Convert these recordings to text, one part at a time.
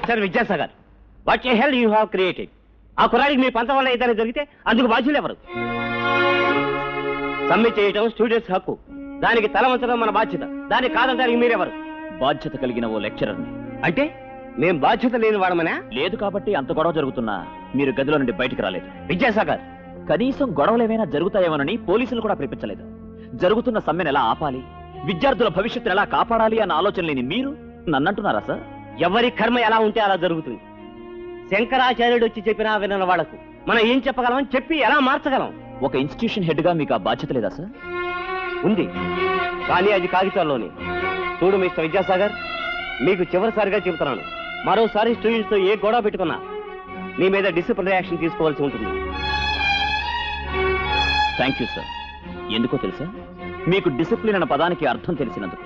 Mister Vidyasagar, what a hell you have created? ఆ కుర్రాడికి మీ పంత వల్ల ఏదైనా జరిగితే అందుకు బాధ్యులు ఎవరు? సమ్మె చేయటం స్టూడెంట్స్ హక్కు, దానికి తల వంచడం మన బాధ్యత. దానికి కాదంటానికి మీరెవరు? బాధ్యత కలిగిన ఓ లెక్చరర్ని. అంటే మేం బాధ్యత లేని వాడమనా? లేదు కాబట్టి అంత గొడవ జరుగుతున్నా మీరు గదిలో నుండి బయటికి రాలేదు. విద్యాసాగర్, కనీసం గొడవలు ఏమైనా జరుగుతాయేమోనని పోలీసులు కూడా పిలిపించలేదు. జరుగుతున్న సమ్మెను ఎలా ఆపాలి, విద్యార్థుల భవిష్యత్తును ఎలా కాపాడాలి అన్న ఆలోచన లేని మీరు నన్నంటున్నారా సార్? ఎవరి కర్మ ఎలా ఉంటే అలా జరుగుతుంది. శంకరాచార్యుడు వచ్చి చెప్పినా విన్న వాళ్లకు మనం ఏం చెప్పగలం, చెప్పి ఎలా మార్చగలం? ఒక ఇన్స్టిట్యూషన్ హెడ్ గా మీకు ఆ బాధ్యత లేదా సార్? ఉంది, కానీ అది కాగితాల్లోనే. చూడు మిస్టర్ విద్యాసాగర్, మీకు చివరిసారిగా చెబుతున్నాను, మరోసారి స్టూడెంట్స్ తో ఏ గొడవ పెట్టుకున్నా మీ మీద డిసిప్లినరీ యాక్షన్ తీసుకోవాల్సి ఉంటుంది. Thank you sir. ఎందుకో తెలుసా, మీకు డిసిప్లిన్ అన్న పదానికి అర్థం తెలిసినందుకు.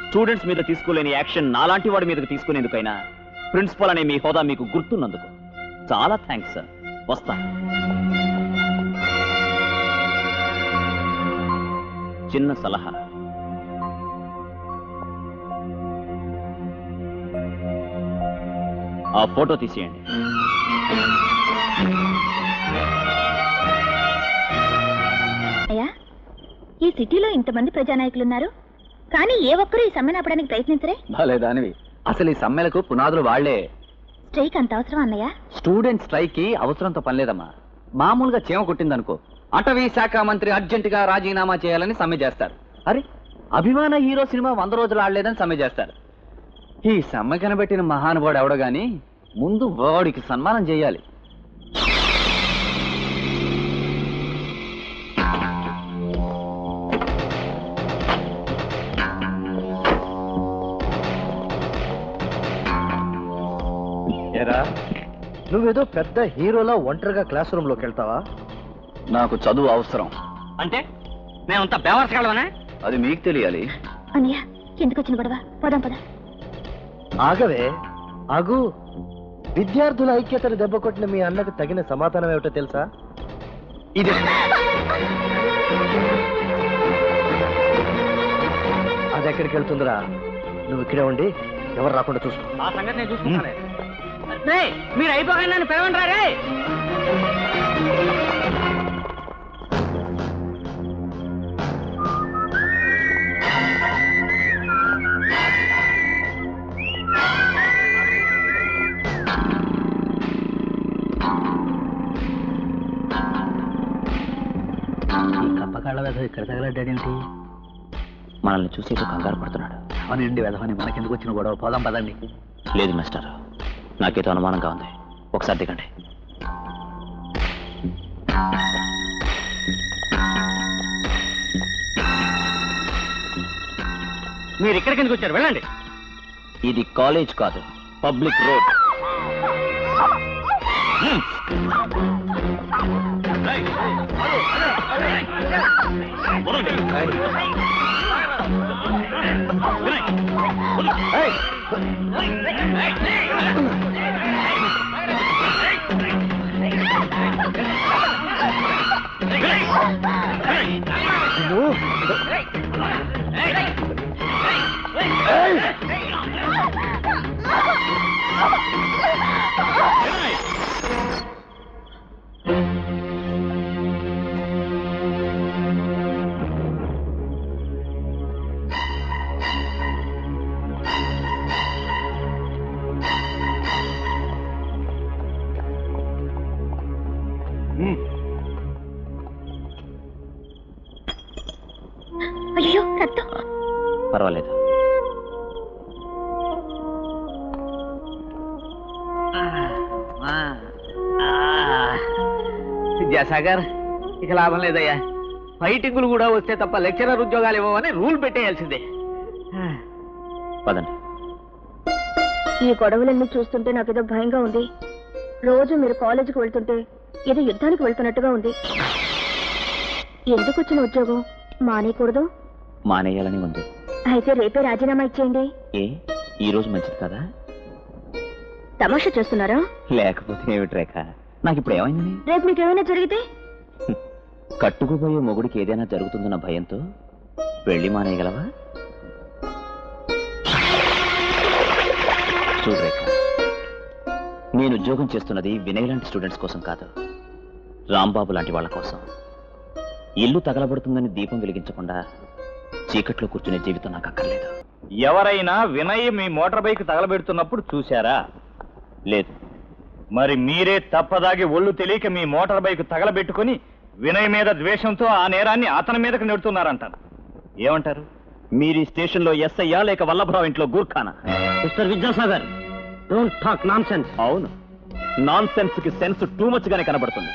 స్టూడెంట్స్ మీద తీసుకోలేని యాక్షన్ నాలాంటి వాడి మీదకి తీసుకునేందుకైనా ప్రిన్సిపల్ అనే మీ హోదా మీకు గుర్తున్నందుకు చాలా థ్యాంక్స్ సార్. వస్తా. చిన్న సలహా, ఆ ఫోటో తీసేయండి. అయ్యా, ఈ సిటీలో ఇంతమంది ప్రజానాయకులున్నారు, కానీ ఏ ఒక్కరూ ఈ సమ్మెను ఆపడానికి ప్రయత్నించరే? భలేదానివి, అసలు ఈ సమ్మెలకు పునాదులు వాళ్లే. స్ట్రైక్ అంత అవసరం అన్నయ్య? స్టూడెంట్ స్ట్రైక్ కి అవసరంతో పనిలేదమ్మా. మామూలుగా చీమ కుట్టిందనుకో, అటవీ శాఖ మంత్రి అర్జెంటుగా రాజీనామా చేయాలని సమ్మె చేస్తారు. అరే, అభిమాన హీరో సినిమా 100 రోజులు ఆడలేదని సమ్మె చేస్తారు. ఈ సమ్మె కనబెట్టిన మహానుభావుడు ఎవడో గాని ముందు వాడికి సన్మానం చేయాలి. నువ్వేదో పెద్ద హీరోలా ఒంటరిగా క్లాస్ రూమ్ లోకి వెళ్తావా? నాకు చదువు అవసరం. అంటే మేమంతా బేవర్సగలమనే? అది మీకు తెలియాలి. అన్నయ్య, ఎందుకు వచ్చిన గొడవ? పోదాం పద. ఆగవే, ఆగు. విద్యార్థుల ఐక్యతను దెబ్బ కొట్టిన మీ అన్నకు తగిన సమాధానం ఏమిటో తెలుసా? ఇది అది ఎక్కడికి వెళ్తుందిరా? నువ్వు ఇక్కడే ఉండి ఎవరు రాకుండా చూసుకో. ఆ సంగతి నేను చూసుకుంటానే. మీరు అయిపోగానే నన్ను పిలవండి రే. కప్పకాళ్ళ వెధవ ఇక్కడ తగలడ్డాడేంటి? మనల్ని చూసి కంగారు పడుతున్నాడు. అవనండి వెధవని, మనకెందుకు వచ్చిన గొడవ? పోదాం పదండి. లేదు మిస్టర్, నాకేదో అనుమానంగా ఉంది. ఒకసారి దిగండి. మీరు ఇక్కడికి ఎందుకు వచ్చారు? వెళ్ళండి. ఇది కాలేజ్ కాదు, పబ్లిక్ రోడ్. అయ్యో, రక్తం. పర్వాలేదు. విద్యాసాగర్, ఇక లాభం లేదయ్యా. ఫైటింగులు కూడా వస్తే తప్ప లెక్చరర్ ఉద్యోగాలు ఇవ్వమని రూల్ పెట్టేయాల్సిందే. పదండి. ఈ గొడవలన్నీ చూస్తుంటే నాకేదో భయంగా ఉంది. రోజు మీరు కాలేజీకి వెళ్తుంటే ఏదో యుద్ధానికి వెళ్తున్నట్టుగా ఉంది. ఎందుకు వచ్చిన ఉద్యోగం మానేయకూడదు? మానేయాలని ఉంది. అయితే రేపే రాజీనామా ఇచ్చేయండి. ఏ, ఈ రోజు మంచిది కదా? తమాషా చేస్తున్నారా? లేకపోతే ఏమిటి రేఖ, నాకు ఇప్పుడు ఏమైందని? రేపు మీకేమైనా జరిగితే? కట్టుకుపోయే మొగుడికి ఏదైనా జరుగుతుందన్న భయంతో పెళ్లి మానేయగలవా? చూడు రేఖ, నేను ఉద్యోగం చేస్తున్నది వినయ్ లాంటి స్టూడెంట్స్ కోసం కాదు, రాంబాబు లాంటి వాళ్ళ కోసం. ఇల్లు తగలబడుతుందని దీపం వెలిగించకుండా చీకట్లో కూర్చునే జీవితం నాకు అక్కర్లేదు. ఎవరైనా వినయ్ మీ మోటార్ బైక్ తగలబెడుతున్నప్పుడు చూశారా? లేదు. మరి మీరే తప్పదాగి ఒళ్ళు తెలియక మీ మోటార్ బైక్ తగలబెట్టుకుని వినయ్ మీద ద్వేషంతో ఆ నేరాన్ని అతని మీదకి నెడుతున్నారంటారు. ఏమంటారు? మీరు ఈ స్టేషన్లో ఎస్ఐయా లేక వల్లభరావు ఇంట్లో గూర్ఖానా? Mister Vidyasagar, don't talk nonsense. అవును, నాన్ సెన్స్ కి సెన్స్ టూ మచ్ గానే కనబడుతుంది.